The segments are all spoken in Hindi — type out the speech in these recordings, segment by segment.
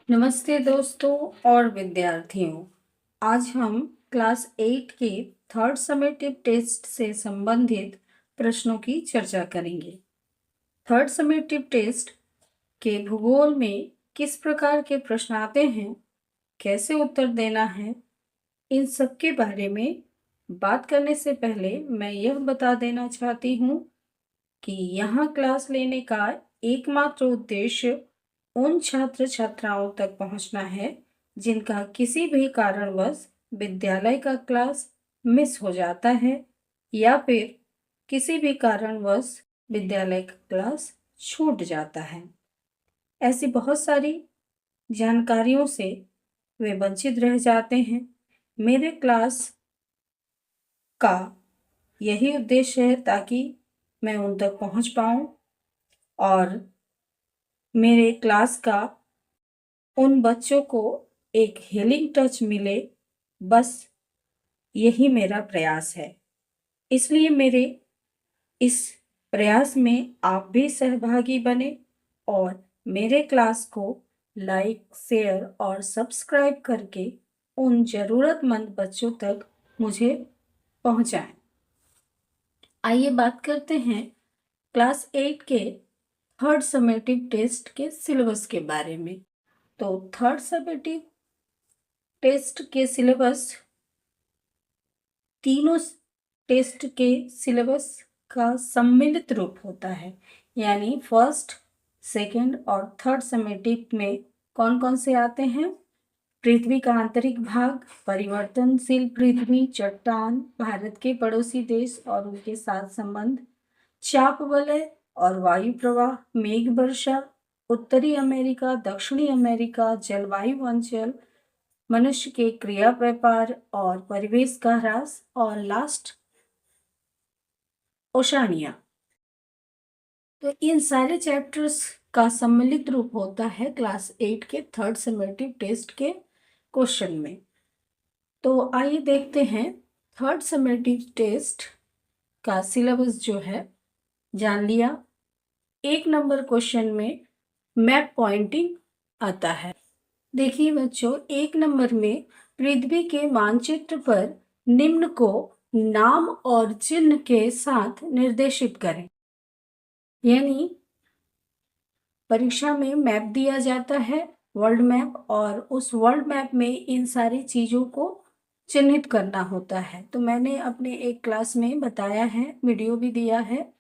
नमस्ते दोस्तों और विद्यार्थियों। आज हम क्लास 8 के थर्ड समेटिव टेस्ट से संबंधित प्रश्नों की चर्चा करेंगे। थर्ड समेटिव टेस्ट के भूगोल में किस प्रकार के प्रश्न आते हैं, कैसे उत्तर देना है, इन सब के बारे में बात करने से पहले मैं यह बता देना चाहती हूँ कि यहाँ क्लास लेने का एकमात्र उद्देश्य उन छात्र छात्राओं तक पहुँचना है जिनका किसी भी कारणवश विद्यालय का क्लास मिस हो जाता है या फिर किसी भी कारणवश विद्यालय का क्लास छूट जाता है। ऐसी बहुत सारी जानकारियों से वे वंचित रह जाते हैं। मेरे क्लास का यही उद्देश्य है ताकि मैं उन तक पहुंच पाऊं और मेरे क्लास का उन बच्चों को एक हीलिंग टच मिले, बस यही मेरा प्रयास है। इसलिए मेरे इस प्रयास में आप भी सहभागी बने और मेरे क्लास को लाइक, शेयर और सब्सक्राइब करके उन ज़रूरतमंद बच्चों तक मुझे पहुंचाएं। आइए बात करते हैं क्लास 8 के थर्ड समेटिव टेस्ट के सिलेबस के बारे में। तो थर्ड समेटिव टेस्ट के सिलेबस तीनों टेस्ट के सिलेबस का सम्मिलित रूप होता है, यानी फर्स्ट, सेकंड और थर्ड समेटिव में कौन कौन से आते हैं? पृथ्वी का आंतरिक भाग, परिवर्तनशील पृथ्वी, चट्टान, भारत के पड़ोसी देश और उनके साथ संबंध, चाप वलय और वायु प्रवाह, मेघ वर्षा, उत्तरी अमेरिका, दक्षिणी अमेरिका, जलवायु अंचल, मनुष्य के क्रिया व्यापार और परिवेश का ह्रास, और लास्ट ओशानिया। तो इन सारे चैप्टर्स का सम्मिलित रूप होता है क्लास 8 के थर्ड समेटिव टेस्ट के क्वेश्चन में। तो आइए देखते हैं थर्ड समेटिव टेस्ट का सिलेबस जो है, जान लिया। 1 नंबर क्वेश्चन में मैप पॉइंटिंग आता है। देखिए बच्चों, 1 नंबर में पृथ्वी के मानचित्र पर निम्न को नाम और चिन्ह के साथ निर्देशित करें। यानी परीक्षा में मैप दिया जाता है, वर्ल्ड मैप, और उस वर्ल्ड मैप में इन सारी चीज़ों को चिन्हित करना होता है। तो मैंने अपने एक क्लास में बताया है, वीडियो भी दिया है,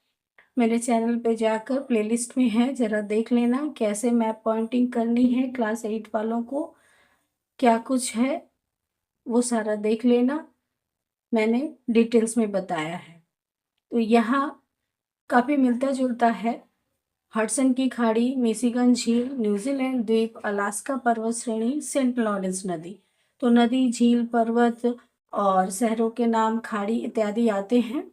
मेरे चैनल पे जाकर प्लेलिस्ट में है, ज़रा देख लेना कैसे मैप पॉइंटिंग करनी है। क्लास 8 वालों को क्या कुछ है वो सारा देख लेना, मैंने डिटेल्स में बताया है। तो यहाँ काफ़ी मिलता जुलता है। हडसन की खाड़ी, मिशिगन झील, न्यूजीलैंड द्वीप, अलास्का पर्वत श्रेणी, सेंट लॉरेंस नदी। तो नदी, झील, पर्वत और शहरों के नाम, खाड़ी इत्यादि आते हैं,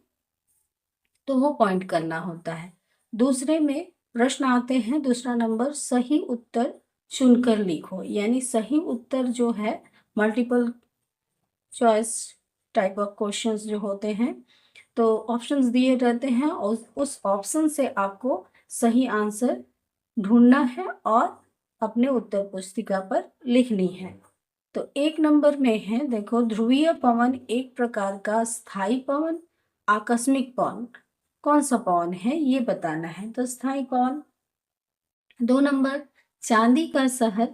तो वो पॉइंट करना होता है। दूसरे में प्रश्न आते हैं, दूसरा नंबर, सही उत्तर चुनकर लिखो। यानी सही उत्तर जो है, multiple choice type of questions जो होते हैं, तो ऑप्शंस दिए रहते हैं और उस ऑप्शन से आपको सही आंसर ढूंढना है और अपने उत्तर पुस्तिका पर लिखनी है। तो 1 नंबर में है, देखो, ध्रुवीय पवन एक प्रकार का स्थायी पवन, आकस्मिक पवन, कौन सा पवन है ये बताना है, तो स्थायी पवन। 2 नंबर, चांदी का शहर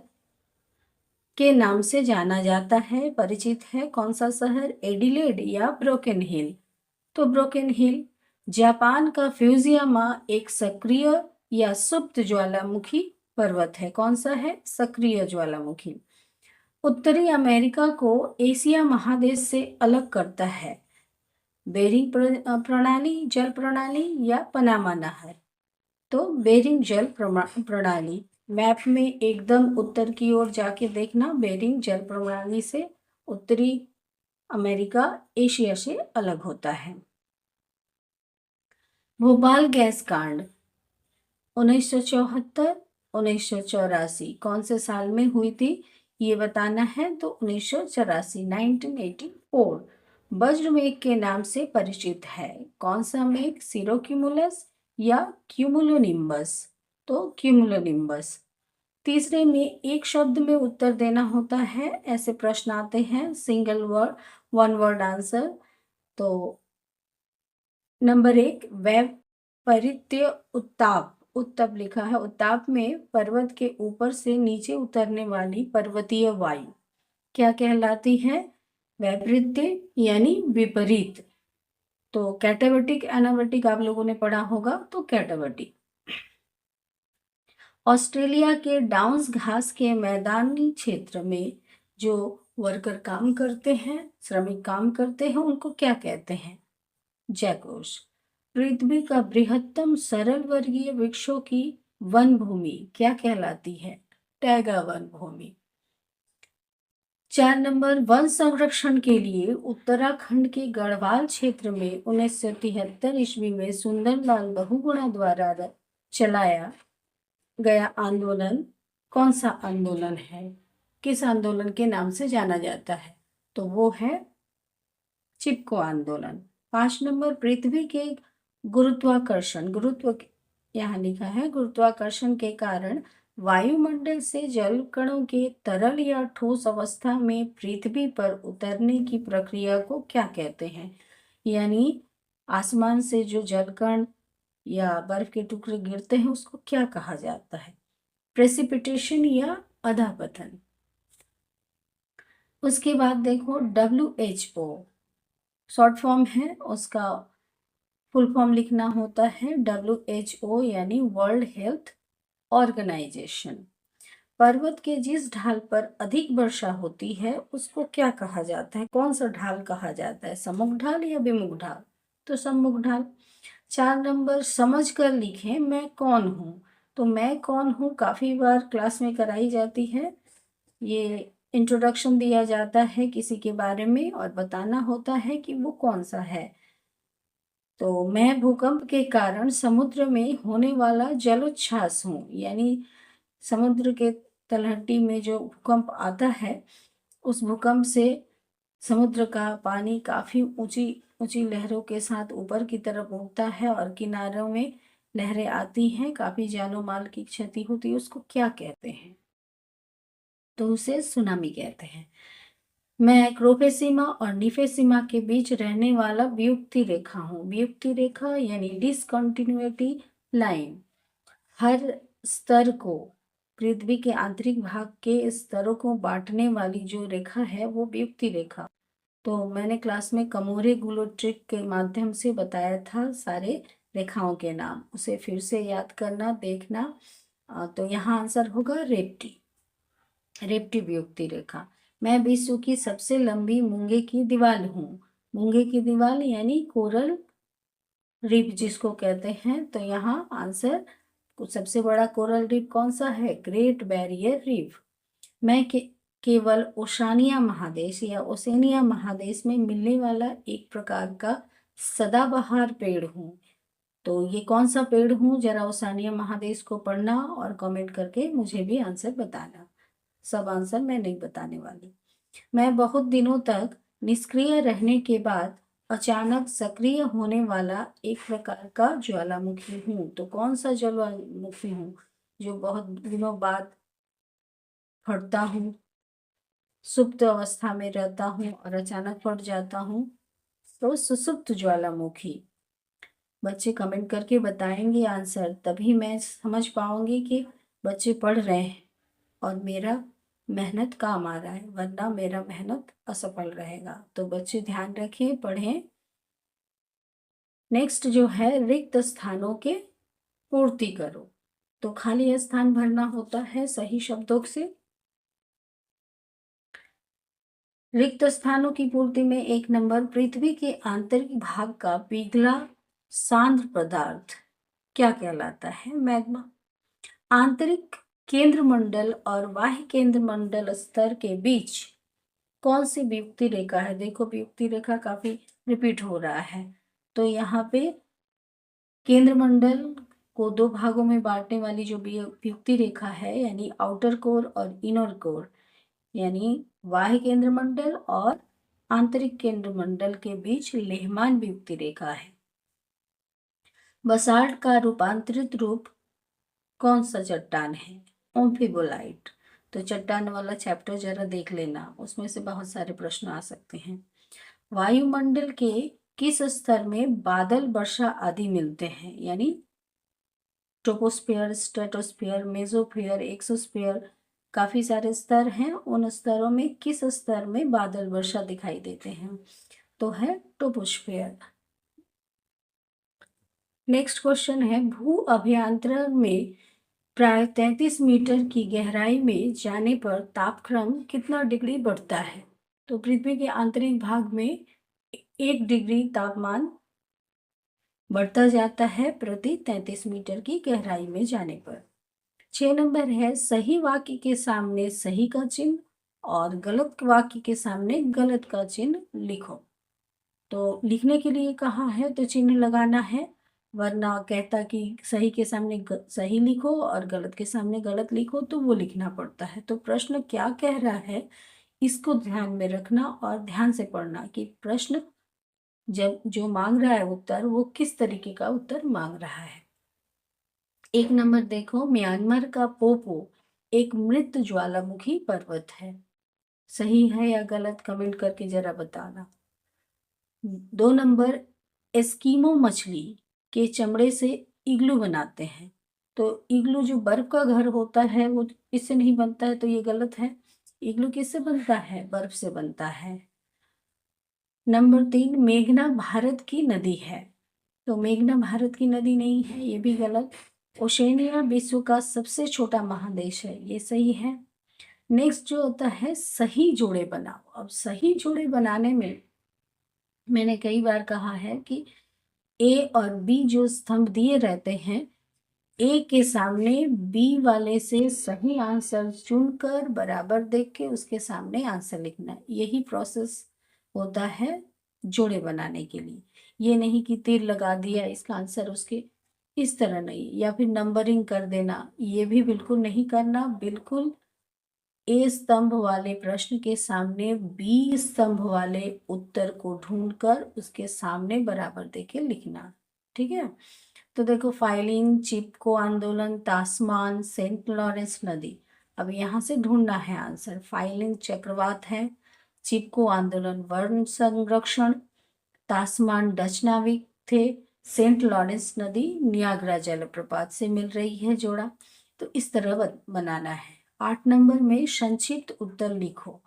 के नाम से जाना जाता है, परिचित है, कौन सा शहर, एडिलेड या ब्रोकन हिल, तो ब्रोकन हिल। जापान का फ्यूजियामा एक सक्रिय या सुप्त ज्वालामुखी पर्वत है, कौन सा है, सक्रिय ज्वालामुखी। उत्तरी अमेरिका को एशिया महादेश से अलग करता है, बेरिंग प्रणाली, जल प्रणाली या पनामा नहर, तो बेरिंग जल प्रणाली। मैप में एकदम उत्तर की ओर जाके देखना, बेरिंग जल प्रणाली से उत्तरी अमेरिका एशिया से अलग होता है। भोपाल गैस कांड 1974, 1984, कौन से साल में हुई थी ये बताना है, तो 1984, 1984। वज्रमेघ के नाम से परिचित है, कौन सा मेघ, सिरोक्यूमुलस या क्यूमुलोनिम्बस, तो क्यूमुलोनिम्बस। तीसरे में एक शब्द में उत्तर देना होता है, ऐसे प्रश्न आते हैं, single word, one word answer. तो नंबर 1, वैपरीत्य उत्ताप। उत्ताप लिखा है, उत्ताप में पर्वत के ऊपर से नीचे उतरने वाली पर्वतीय वायु क्या कहलाती है? वैपरीत्य यानी विपरीत। तो कैटाबैटिक एनाबैटिक आप लोगों ने पढ़ा होगा, तो कैटाबैटिक। ऑस्ट्रेलिया के डाउन्स घास के मैदानी क्षेत्र में जो वर्कर काम करते हैं, श्रमिक काम करते हैं, उनको क्या कहते हैं? जैकोस। पृथ्वी का बृहत्तम सरल वर्गीय वृक्षों की वन भूमि क्या कहलाती है? टैगा वन भूमि। 4 नंबर, वन संरक्षण के लिए उत्तराखंड के गढ़वाल क्षेत्र में 1973 ईस्वी में सुंदरलाल बहुगुणा द्वारा चलाया गया आंदोलन कौन सा आंदोलन है? किस आंदोलन के नाम से जाना जाता है? तो वो है चिपको आंदोलन। 5 नंबर, पृथ्वी के गुरुत्वाकर्षण, यहाँ लिखा है, गुरुत्वाकर्षण के कारण वायुमंडल से जल कणों के तरल या ठोस अवस्था में पृथ्वी पर उतरने की प्रक्रिया को क्या कहते हैं? यानी आसमान से जो जलकण या बर्फ के टुकड़े गिरते हैं उसको क्या कहा जाता है? प्रेसिपिटेशन या अधापतन। उसके बाद देखो WHO शॉर्ट फॉर्म है, उसका फुल फॉर्म लिखना होता है WHO यानी वर्ल्ड हेल्थ ऑर्गेनाइजेशन। पर्वत के जिस ढाल पर अधिक वर्षा होती है उसको क्या कहा जाता है? कौन सा ढाल कहा जाता है? सम्मुख ढाल या विमुख ढाल? तो सम्मुख ढाल। 4 नंबर, समझ कर लिखें मैं कौन हूँ। तो मैं कौन हूँ काफ़ी बार क्लास में कराई जाती है। ये इंट्रोडक्शन दिया जाता है किसी के बारे में और बताना होता है कि वो कौन सा है। तो मैं भूकंप के कारण समुद्र में होने वाला जलोच्छ्वास हूँ, यानी समुद्र के तलहटी में जो भूकंप आता है उस भूकंप से समुद्र का पानी काफ़ी ऊंची ऊंची लहरों के साथ ऊपर की तरफ उठता है और किनारों में लहरें आती हैं, काफ़ी जानो माल की क्षति होती है। उसको क्या कहते हैं? तो उसे सुनामी कहते हैं। मैं क्रोफेसीमा और निफेसीमा के बीच रहने वाला वियुक्ति रेखा हूँ। वियुक्ति रेखा यानी डिसकंटिन्यूटी लाइन। हर स्तर को, पृथ्वी के आंतरिक भाग के स्तरों को बांटने वाली जो रेखा है वो वियुक्ति रेखा। तो मैंने क्लास में कमोरे गुलोट्रिक के माध्यम से बताया था सारे रेखाओं के नाम, उसे फिर से याद करना, देखना। तो यहाँ आंसर होगा रेप्टी, रेप्टी वियुक्ति रेखा। मैं विश्व की सबसे लंबी मूंगे की दीवार हूँ। मूंगे की दीवार यानी कोरल रीफ जिसको कहते हैं। तो यहाँ आंसर, सबसे बड़ा कोरल रीफ कौन सा है? Great barrier reef. मैं केवल ओशानिया महादेश या ओसेनिया महादेश में मिलने वाला एक प्रकार का सदाबहार पेड़ हूँ। तो ये कौन सा पेड़ हूँ? जरा ओशानिया महादेश को पढ़ना और कमेंट करके मुझे भी आंसर बताना। सब आंसर मैं नहीं बताने वाली। मैं बहुत दिनों तक निष्क्रिय रहने के बाद अचानक सक्रिय होने वाला एक प्रकार का ज्वालामुखी हूँ। तो कौन सा ज्वालामुखी हूँ जो बहुत दिनों बाद फटता हूँ, सुप्त अवस्था में रहता हूँ और अचानक फट जाता हूँ? तो सुसुप्त ज्वालामुखी। बच्चे कमेंट करके बताएंगे आंसर, तभी मैं समझ पाऊंगी कि बच्चे पढ़ रहे हैं और मेरा मेहनत काम आ रहा है, वरना मेरा मेहनत असफल रहेगा। तो बच्चे ध्यान रखें, पढ़ें। नेक्स्ट जो है, रिक्त स्थानों के पूर्ति करो। तो खाली स्थान भरना होता है सही शब्दों से। रिक्त स्थानों की पूर्ति में 1 नंबर, पृथ्वी के आंतरिक भाग का पिघला सांद्र पदार्थ क्या कहलाता है? मैग्मा। आंतरिक केंद्र मंडल और बाह्य केंद्र मंडल स्तर के बीच कौन सी वियुक्ति रेखा है? देखो वियुक्ति रेखा काफी रिपीट हो रहा है। तो यहाँ पे केंद्र मंडल को 2 भागों में बांटने वाली जो वियुक्ति रेखा है, यानी आउटर कोर और इनर कोर, यानी बाह्य केंद्र मंडल और आंतरिक केंद्र मंडल के बीच लेहमान वियुक्ति रेखा है। बसाल्ट का रूपांतरित रूप कौन सा चट्टान है? ओम्फिबोलाइट। तो चट्टान वाला चैप्टर जरा देख लेना, उसमें से बहुत सारे प्रश्न आ सकते हैं। वायुमंडल के किस स्तर में बादल, वर्षा आदि मिलते हैं? यानी ट्रोपोस्फियर, स्ट्रेटोस्फियर, मेसोस्फियर, एक्सोस्फियर, काफी सारे स्तर हैं। उन स्तरों में किस स्तर में बादल, वर्षा दिखाई देते हैं? तो है ट्रोपोस्फियर। नेक्स्ट क्वेश्चन है, भू अभियांत्रण में प्राय 33 मीटर की गहराई में जाने पर तापक्रम कितना डिग्री बढ़ता है? तो पृथ्वी के आंतरिक भाग में 1 डिग्री तापमान बढ़ता जाता है प्रति 33 मीटर की गहराई में जाने पर। 6 नंबर है, सही वाक्य के सामने सही का चिन्ह और गलत वाक्य के सामने गलत का चिन्ह लिखो। तो लिखने के लिए कहा है तो चिन्ह लगाना है, वरना कहता कि सही के सामने सही लिखो और गलत के सामने गलत लिखो, तो वो लिखना पड़ता है। तो प्रश्न क्या कह रहा है इसको ध्यान में रखना और ध्यान से पढ़ना कि प्रश्न जब जो मांग रहा है उत्तर, वो किस तरीके का उत्तर मांग रहा है। 1 नंबर देखो, म्यांमार का पोपो एक मृत ज्वालामुखी पर्वत है। सही है या गलत कमेंट करके जरा बताना। 2 नंबर, एस्कीमो मछली के चमड़े से इग्लू बनाते हैं। तो इग्लू जो बर्फ का घर होता है वो इससे नहीं बनता है, तो ये गलत है। इग्लू किससे बनता है? बर्फ से बनता है। नंबर 3, मेघना भारत की नदी है। तो मेघना भारत की नदी नहीं है, ये भी गलत। ओशेनिया विश्व का सबसे छोटा महादेश है, ये सही है। नेक्स्ट जो होता है, सही जोड़े बनाओ। अब सही जोड़े बनाने में मैंने कई बार कहा है कि ए और बी जो स्तंभ दिए रहते हैं, ए के सामने बी वाले से सही आंसर चुनकर बराबर देख के उसके सामने आंसर लिखना है। यही प्रोसेस होता है जोड़े बनाने के लिए। ये नहीं कि तीर लगा दिया इसका आंसर उसके, इस तरह नहीं, या फिर नंबरिंग कर देना, ये भी बिल्कुल नहीं करना। बिल्कुल ए स्तंभ वाले प्रश्न के सामने बी स्तंभ वाले उत्तर को ढूंढकर उसके सामने बराबर देके लिखना। ठीक है, तो देखो, फाइलिंग, चिपको आंदोलन, तासमान, सेंट लॉरेंस नदी। अब यहाँ से ढूंढना है आंसर। फाइलिंग चक्रवात है, चिपको आंदोलन वन संरक्षण, तासमान डच नाविक थे, सेंट लॉरेंस नदी नियाग्रा जलप्रपात से मिल रही है जोड़ा। तो इस तरह बनाना है। 8 नंबर में संक्षिप्त उत्तर लिखो।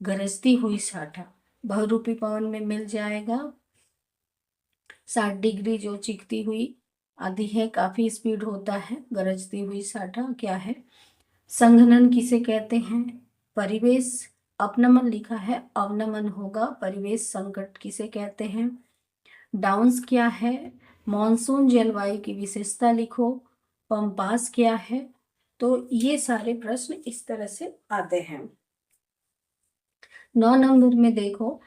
गरजती हुई साठा बहुरूपी पवन में मिल जाएगा। 60 डिग्री जो चिकती हुई आदि है, काफी स्पीड होता है। गरजती हुई साठा क्या है? संघनन किसे कहते हैं? परिवेश अपनमन लिखा है, अवनमन होगा। परिवेश संकट किसे कहते हैं? डाउन्स क्या है? मॉनसून जलवायु की विशेषता लिखो। पंपास क्या है? तो ये सारे प्रश्न इस तरह से आते हैं। 9 नंबर में देखो,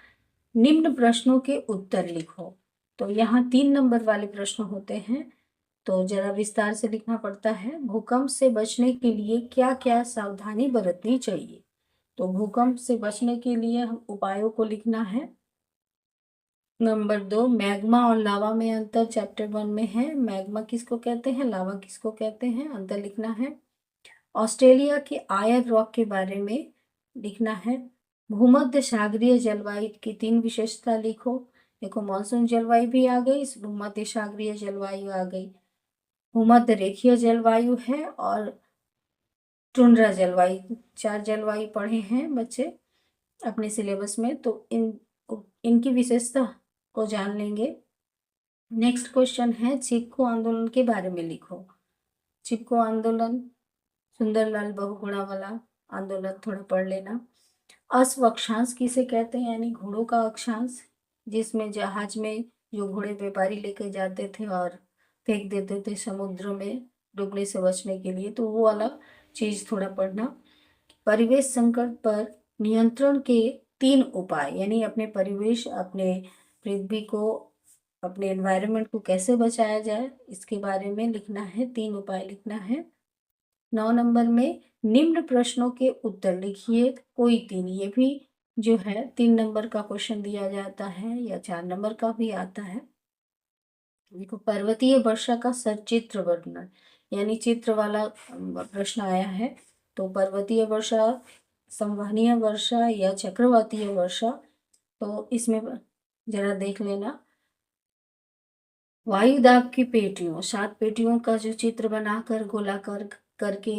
निम्न प्रश्नों के उत्तर लिखो। तो यहाँ 3 नंबर वाले प्रश्न होते हैं, तो जरा विस्तार से लिखना पड़ता है। भूकंप से बचने के लिए क्या क्या सावधानी बरतनी चाहिए? तो भूकंप से बचने के लिए हम उपायों को लिखना है। नंबर 2, मैग्मा और लावा में अंतर चैप्टर 1 में है। मैग्मा किसको कहते हैं, लावा किसको कहते हैं, अंतर लिखना है। ऑस्ट्रेलिया के आयर रॉक के बारे में लिखना है। भूमध्य सागरीय जलवायु की 3 विशेषता लिखो। देखो, मॉनसून जलवायु भी आ गई, भूमध्य सागरीय जलवायु आ गई। भूमध्य रेखीय जलवायु है और टुंड्रा जलवायु, 4 जलवायु पढ़े हैं बच्चे अपने सिलेबस में, तो इनकी विशेषता को जान लेंगे। नेक्स्ट क्वेश्चन है, चिपको आंदोलन के बारे में लिखो। चिपको आंदोलन सुंदरलाल बहुगुणा वाला आंदोलन थोड़ा पढ़ लेना। अश्व अक्षांश किसे कहते हैं? यानी घोड़ों का अक्षांश, जिसमें जहाज में जो घोड़े व्यापारी लेके जाते थे और फेंक देते थे समुद्र में डूबने से बचने के लिए, तो वो वाला चीज थोड़ा पढ़ना। परिवेश संकट पर नियंत्रण के 3 उपाय, यानी अपने परिवेश, अपने पृथ्वी को, अपने एनवायरनमेंट को कैसे बचाया जाए, इसके बारे में लिखना है। 3 उपाय लिखना है। 9 नंबर में निम्न प्रश्नों के उत्तर लिखिए, कोई 3। ये भी जो है 3 नंबर का क्वेश्चन दिया जाता है या 4 नंबर का भी आता है। देखो, पर्वतीय वर्षा का सचित्र वर्णन, यानी चित्र वाला प्रश्न आया है। तो पर्वतीय वर्षा, संवहनीय वर्षा या चक्रवातीय वर्षा, तो इसमें जरा देख लेना। वायुदाब की पेटियों, 7 पेटियों का जो चित्र बनाकर गोलाकार करके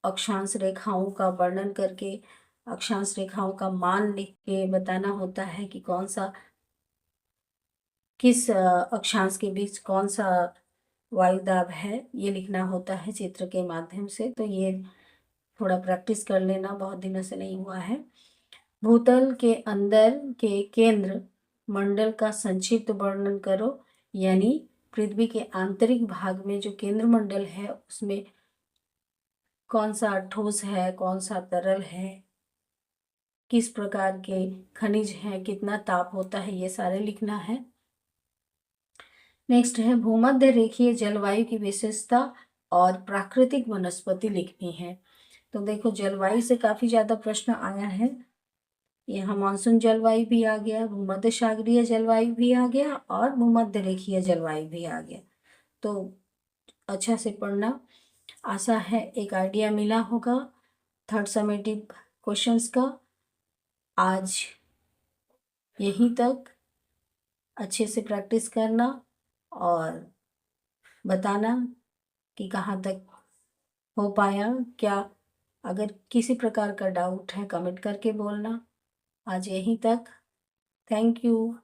अक्षांश रेखाओं का वर्णन करके अक्षांश रेखाओं का मान लिख के बताना होता है कि कौन सा किस अक्षांश के बीच कौन सा वायुदाब है, ये लिखना होता है चित्र के माध्यम से। तो ये थोड़ा प्रैक्टिस कर लेना, बहुत दिनों से नहीं हुआ है। भूतल के अंदर के केंद्र मंडल का संक्षिप्त वर्णन करो, यानी पृथ्वी के आंतरिक भाग में जो केंद्र मंडल है उसमें कौन सा ठोस है, कौन सा तरल है, किस प्रकार के खनिज हैं, कितना ताप होता है, ये सारे लिखना है। नेक्स्ट है भूमध्य रेखीय जलवायु की विशेषता और प्राकृतिक वनस्पति लिखनी है। तो देखो जलवायु से काफ़ी ज़्यादा प्रश्न आया है। यहाँ मानसून जलवायु भी आ गया, भूमध्य सागरीय जलवायु भी आ गया और भूमध्य रेखीय जलवायु भी आ गया। तो अच्छा से पढ़ना। आशा है एक आइडिया मिला होगा थर्ड समेटिव क्वेश्चंस का। आज यहीं तक, अच्छे से प्रैक्टिस करना और बताना कि कहाँ तक हो पाया क्या। अगर किसी प्रकार का डाउट है कमेंट करके बोलना। आज यहीं तक। Thank you.